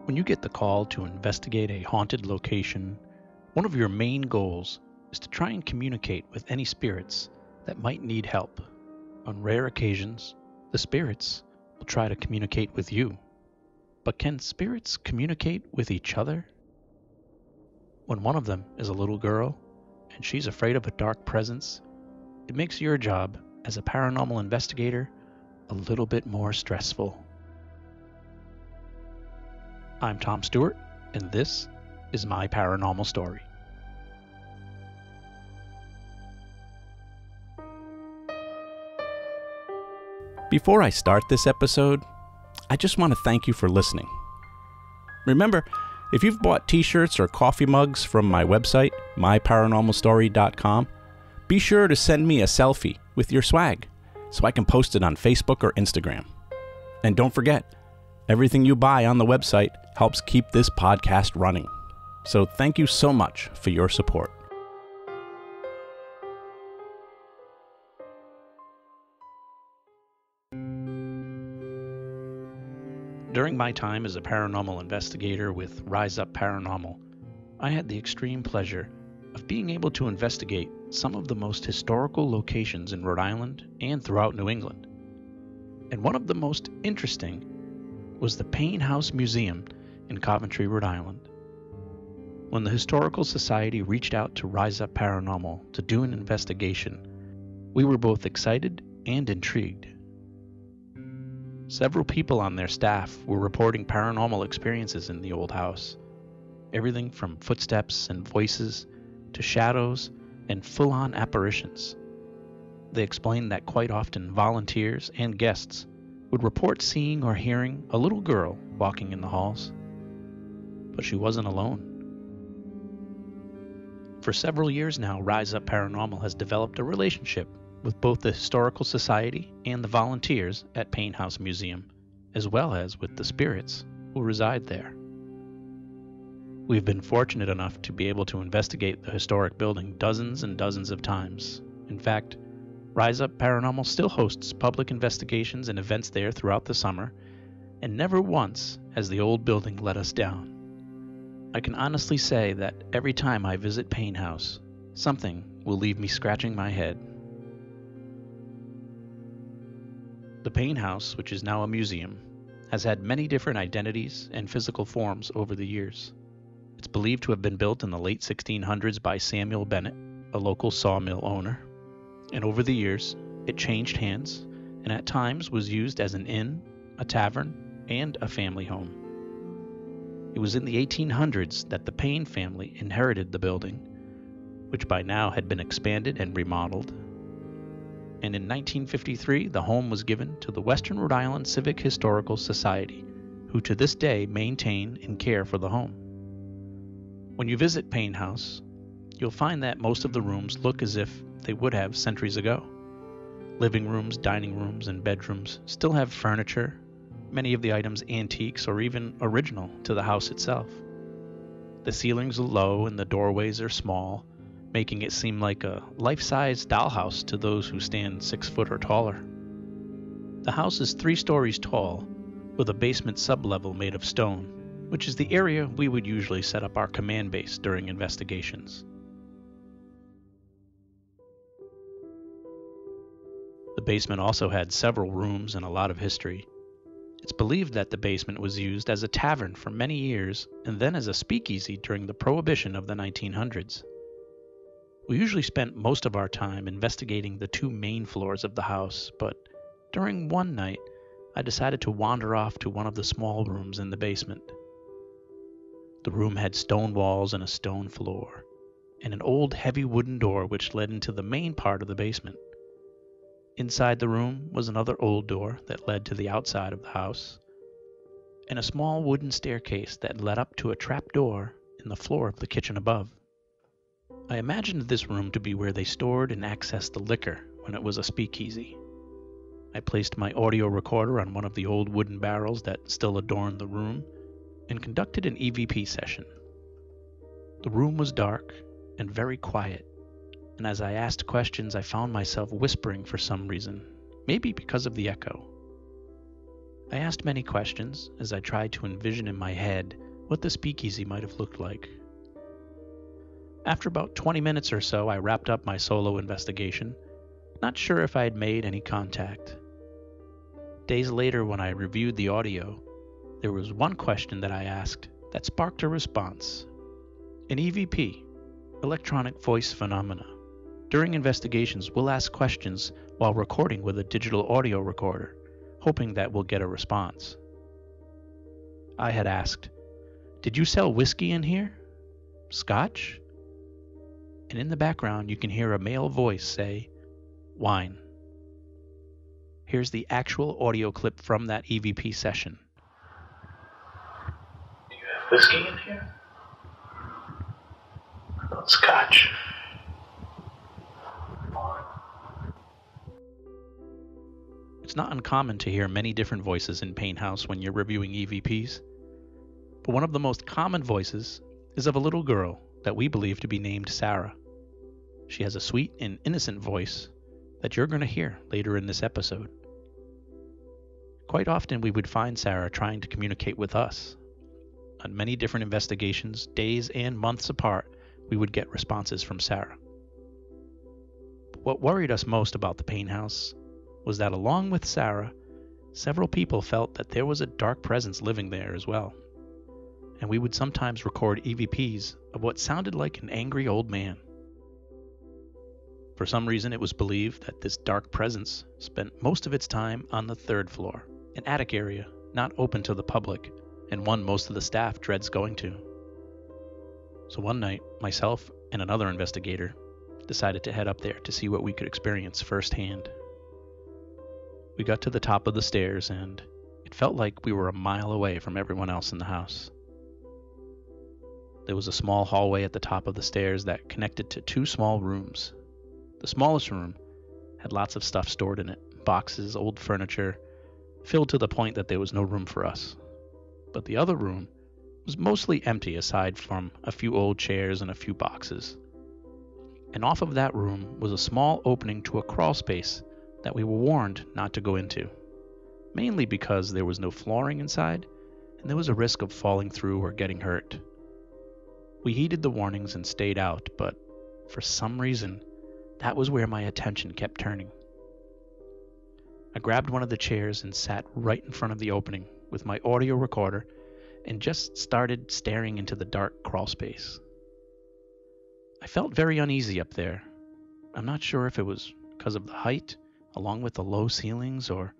When you get the call to investigate a haunted location, one of your main goals is to try and communicate with any spirits that might need help. On rare occasions, the spirits will try to communicate with you. But can spirits communicate with each other? When one of them is a little girl and she's afraid of a dark presence, it makes your job as a paranormal investigator a little bit more stressful. I'm Tom Stewart, and this is My Paranormal Story. Before I start this episode, I just want to thank you for listening. Remember, if you've bought t-shirts or coffee mugs from my website, myparanormalstory.com, be sure to send me a selfie with your swag so I can post it on Facebook or Instagram. And don't forget, everything you buy on the website helps keep this podcast running. So thank you so much for your support. During my time as a paranormal investigator with Rise Up Paranormal, I had the extreme pleasure of being able to investigate some of the most historical locations in Rhode Island and throughout New England. And one of the most interesting was the Paine House Museum in Coventry, Rhode Island. When the Historical Society reached out to Rise Up Paranormal to do an investigation, we were both excited and intrigued. Several people on their staff were reporting paranormal experiences in the old house. Everything from footsteps and voices to shadows and full-on apparitions. They explained that quite often volunteers and guests would report seeing or hearing a little girl walking in the halls. But she wasn't alone. For several years now, Rise Up Paranormal has developed a relationship with both the Historical Society and the volunteers at Paine House Museum, as well as with the spirits who reside there. We've been fortunate enough to be able to investigate the historic building dozens and dozens of times. In fact, Rise Up Paranormal still hosts public investigations and events there throughout the summer, and never once has the old building let us down. I can honestly say that every time I visit Paine House, something will leave me scratching my head. The Paine House, which is now a museum, has had many different identities and physical forms over the years. It's believed to have been built in the late 1600s by Samuel Bennett, a local sawmill owner, and over the years, it changed hands and at times was used as an inn, a tavern, and a family home. It was in the 1800s that the Paine family inherited the building, which by now had been expanded and remodeled. And in 1953, the home was given to the Western Rhode Island Civic Historical Society, who to this day maintain and care for the home. When you visit Paine House, you'll find that most of the rooms look as if they would have centuries ago. Living rooms, dining rooms, and bedrooms still have furniture, many of the items antiques or even original to the house itself. The ceilings are low and the doorways are small, making it seem like a life-size dollhouse to those who stand 6 foot or taller. The house is 3 stories tall, with a basement sublevel made of stone, which is the area we would usually set up our command base during investigations. The basement also had several rooms and a lot of history. It's believed that the basement was used as a tavern for many years and then as a speakeasy during the Prohibition of the 1900s. We usually spent most of our time investigating the 2 main floors of the house, but during one night, I decided to wander off to one of the small rooms in the basement. The room had stone walls and a stone floor, and an old heavy wooden door which led into the main part of the basement. Inside the room was another old door that led to the outside of the house, and a small wooden staircase that led up to a trap door in the floor of the kitchen above. I imagined this room to be where they stored and accessed the liquor when it was a speakeasy. I placed my audio recorder on one of the old wooden barrels that still adorned the room and conducted an EVP session. The room was dark and very quiet, and as I asked questions, I found myself whispering for some reason, maybe because of the echo. I asked many questions as I tried to envision in my head what the speakeasy might have looked like. After about 20 minutes or so, I wrapped up my solo investigation, not sure if I had made any contact. Days later, when I reviewed the audio, there was one question that I asked that sparked a response. An EVP, electronic voice phenomena. During investigations, we'll ask questions while recording with a digital audio recorder, hoping that we'll get a response. I had asked, "Did you sell whiskey in here? Scotch?" And in the background, you can hear a male voice say, "Wine." Here's the actual audio clip from that EVP session. "Do you have whiskey in here? Scotch?" It's not uncommon to hear many different voices in Paine House when you're reviewing EVPs, but one of the most common voices is of a little girl that we believe to be named Sarah. She has a sweet and innocent voice that you're going to hear later in this episode. Quite often we would find Sarah trying to communicate with us. On many different investigations, days and months apart, we would get responses from Sarah. But what worried us most about the Paine House was that along with Sarah, several people felt that there was a dark presence living there as well. And we would sometimes record EVPs of what sounded like an angry old man. For some reason, it was believed that this dark presence spent most of its time on the third floor, an attic area not open to the public, and one most of the staff dreads going to. So one night, myself and another investigator decided to head up there to see what we could experience firsthand. We got to the top of the stairs, and it felt like we were a mile away from everyone else in the house. There was a small hallway at the top of the stairs that connected to two small rooms. The smallest room had lots of stuff stored in it, boxes, old furniture, filled to the point that there was no room for us. But the other room was mostly empty aside from a few old chairs and a few boxes. And off of that room was a small opening to a crawl space that we were warned not to go into, mainly because there was no flooring inside and there was a risk of falling through or getting hurt. We heeded the warnings and stayed out, but for some reason, that was where my attention kept turning. I grabbed one of the chairs and sat right in front of the opening with my audio recorder and just started staring into the dark crawl space. I felt very uneasy up there. I'm not sure if it was because of the height, along with the low ceilings, or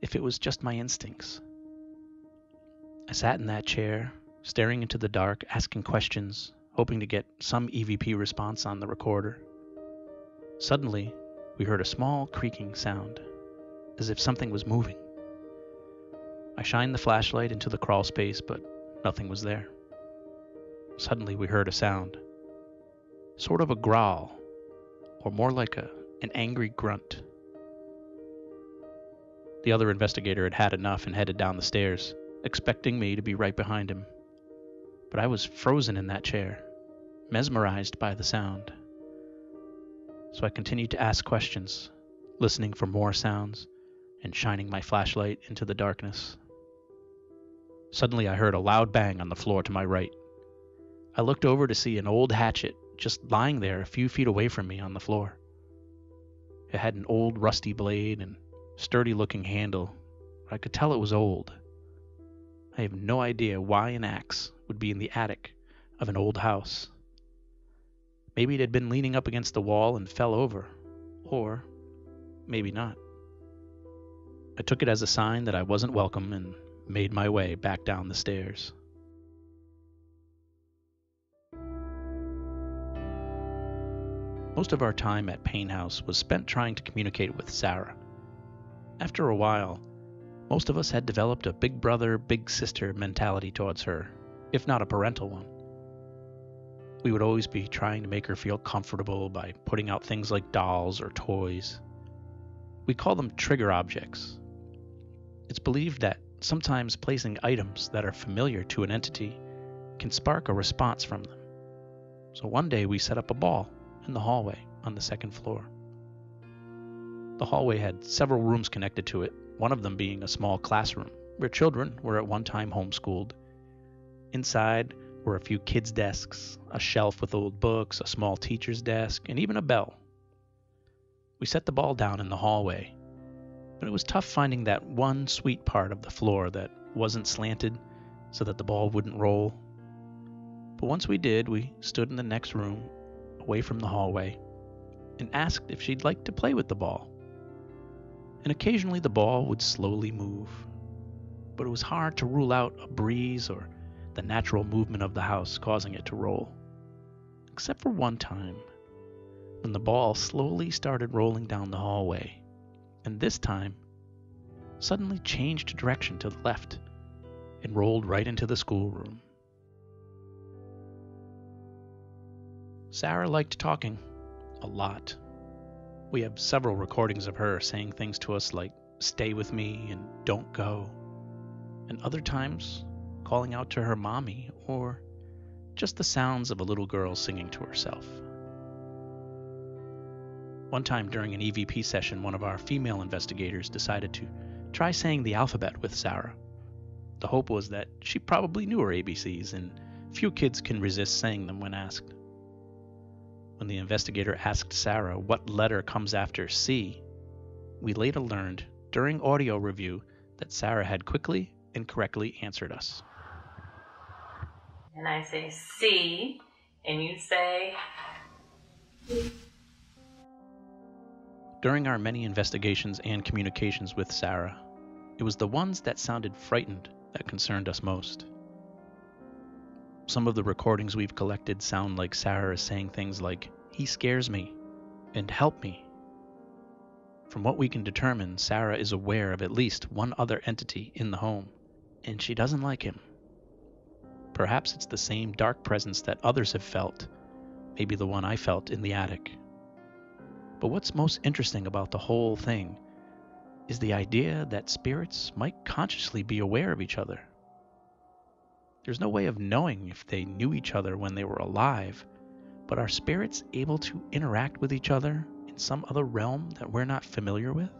if it was just my instincts. I sat in that chair, staring into the dark, asking questions, hoping to get some EVP response on the recorder. Suddenly, we heard a small creaking sound, as if something was moving. I shined the flashlight into the crawl space, but nothing was there. Suddenly, we heard a sound, sort of a growl, or more like an angry grunt. The other investigator had had enough and headed down the stairs, expecting me to be right behind him. But I was frozen in that chair, mesmerized by the sound. So I continued to ask questions, listening for more sounds, and shining my flashlight into the darkness. Suddenly I heard a loud bang on the floor to my right. I looked over to see an old hatchet just lying there a few feet away from me on the floor. It had an old rusty blade and sturdy-looking handle, but I could tell it was old. I have no idea why an axe would be in the attic of an old house. Maybe it had been leaning up against the wall and fell over, or maybe not. I took it as a sign that I wasn't welcome and made my way back down the stairs. Most of our time at Paine House was spent trying to communicate with Sarah. After a while, most of us had developed a big brother, big sister mentality towards her, if not a parental one. We would always be trying to make her feel comfortable by putting out things like dolls or toys. We call them trigger objects. It's believed that sometimes placing items that are familiar to an entity can spark a response from them. So one day we set up a ball in the hallway on the second floor. The hallway had several rooms connected to it, one of them being a small classroom where children were at one time homeschooled. Inside were a few kids' desks, a shelf with old books, a small teacher's desk, and even a bell. We set the ball down in the hallway, but it was tough finding that one sweet part of the floor that wasn't slanted so that the ball wouldn't roll. But once we did, we stood in the next room, away from the hallway, and asked if she'd like to play with the ball. And occasionally the ball would slowly move, but it was hard to rule out a breeze or the natural movement of the house causing it to roll. Except for one time, when the ball slowly started rolling down the hallway, and this time suddenly changed direction to the left and rolled right into the schoolroom. Sarah liked talking a lot. We have several recordings of her saying things to us like, "Stay with me" and "Don't go," and other times calling out to her mommy or just the sounds of a little girl singing to herself. One time during an EVP session, one of our female investigators decided to try saying the alphabet with Sarah. The hope was that she probably knew her ABCs, and few kids can resist saying them when asked. When the investigator asked Sarah what letter comes after C, we later learned during audio review that Sarah had quickly and correctly answered us. And I say C, and you say... During our many investigations and communications with Sarah, it was the ones that sounded frightened that concerned us most. Some of the recordings we've collected sound like Sarah is saying things like, "He scares me," and "Help me." From what we can determine, Sarah is aware of at least one other entity in the home, and she doesn't like him. Perhaps it's the same dark presence that others have felt, maybe the one I felt in the attic. But what's most interesting about the whole thing is the idea that spirits might consciously be aware of each other. There's no way of knowing if they knew each other when they were alive, but are spirits able to interact with each other in some other realm that we're not familiar with?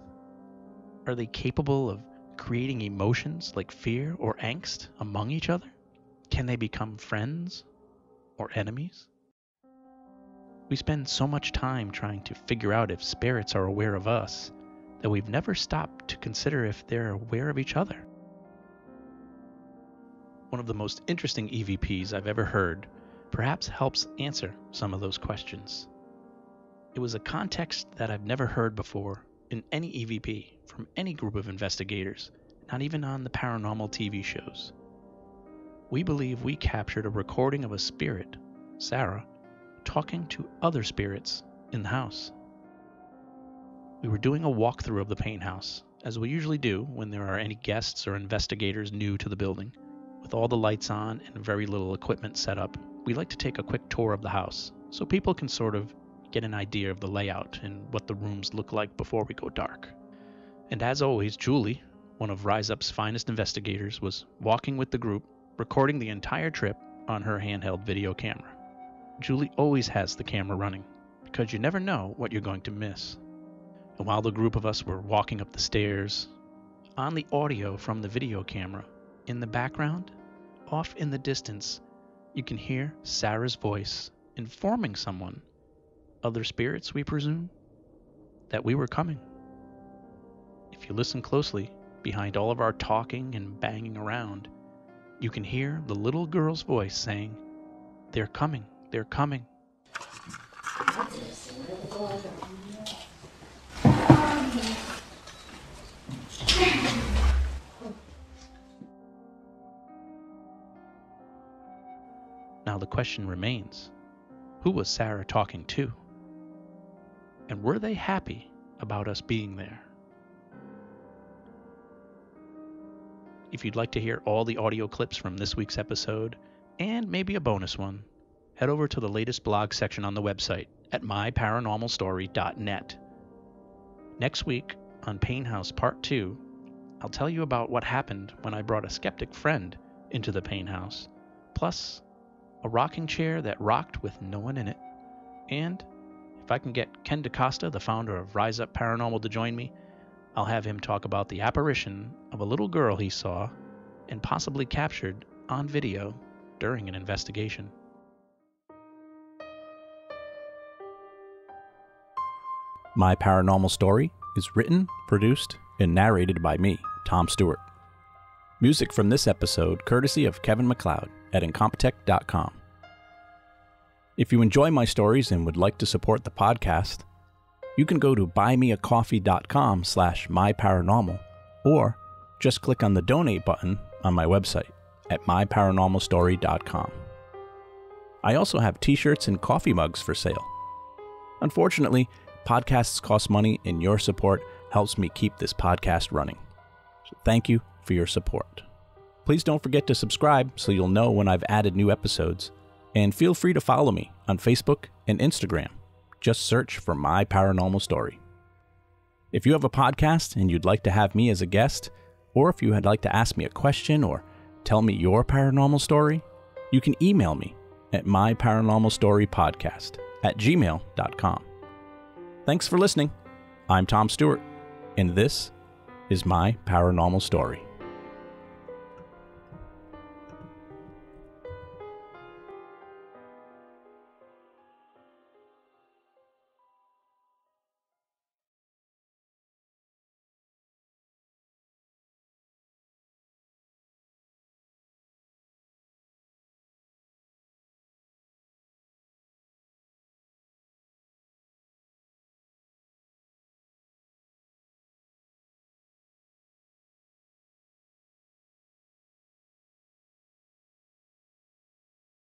Are they capable of creating emotions like fear or angst among each other? Can they become friends or enemies? We spend so much time trying to figure out if spirits are aware of us that we've never stopped to consider if they're aware of each other. One of the most interesting EVPs I've ever heard perhaps helps answer some of those questions. It was a context that I've never heard before in any EVP from any group of investigators, not even on the paranormal TV shows. We believe we captured a recording of a spirit, Sarah, talking to other spirits in the house. We were doing a walkthrough of the Paine house, as we usually do when there are any guests or investigators new to the building. With all the lights on and very little equipment set up, we like to take a quick tour of the house so people can sort of get an idea of the layout and what the rooms look like before we go dark. And as always, Julie, one of Rise Up's finest investigators, was walking with the group, recording the entire trip on her handheld video camera. Julie always has the camera running because you never know what you're going to miss. And while the group of us were walking up the stairs, on the audio from the video camera, in the background, off in the distance, you can hear Sarah's voice informing someone, other spirits we presume, that we were coming. If you listen closely, behind all of our talking and banging around, you can hear the little girl's voice saying, "They're coming, they're coming." Now the question remains, who was Sarah talking to? And were they happy about us being there? If you'd like to hear all the audio clips from this week's episode, and maybe a bonus one, head over to the latest blog section on the website at myparanormalstory.net. Next week, on Paine House Part 2, I'll tell you about what happened when I brought a skeptic friend into the Paine House, plus a rocking chair that rocked with no one in it, and If I can get Ken DaCosta, the founder of Rise Up Paranormal, to join me, I'll have him talk about the apparition of a little girl he saw and possibly captured on video during an investigation. My Paranormal Story is written, produced, and narrated by me, Tom Stewart. Music from this episode courtesy of Kevin MacLeod at Incompetech.com. If you enjoy my stories and would like to support the podcast, you can go to buymeacoffee.com/myparanormal or just click on the donate button on my website at myparanormalstory.com. I also have t-shirts and coffee mugs for sale. Unfortunately, podcasts cost money and your support helps me keep this podcast running. So thank you for your support. Please don't forget to subscribe so you'll know when I've added new episodes, and feel free to follow me on Facebook and Instagram. Just search for My Paranormal Story. If you have a podcast and you'd like to have me as a guest, or if you would like to ask me a question or tell me your paranormal story, you can email me at myparanormalstorypodcast@gmail.com. Thanks for listening. I'm Tom Stewart, and this is My Paranormal Story.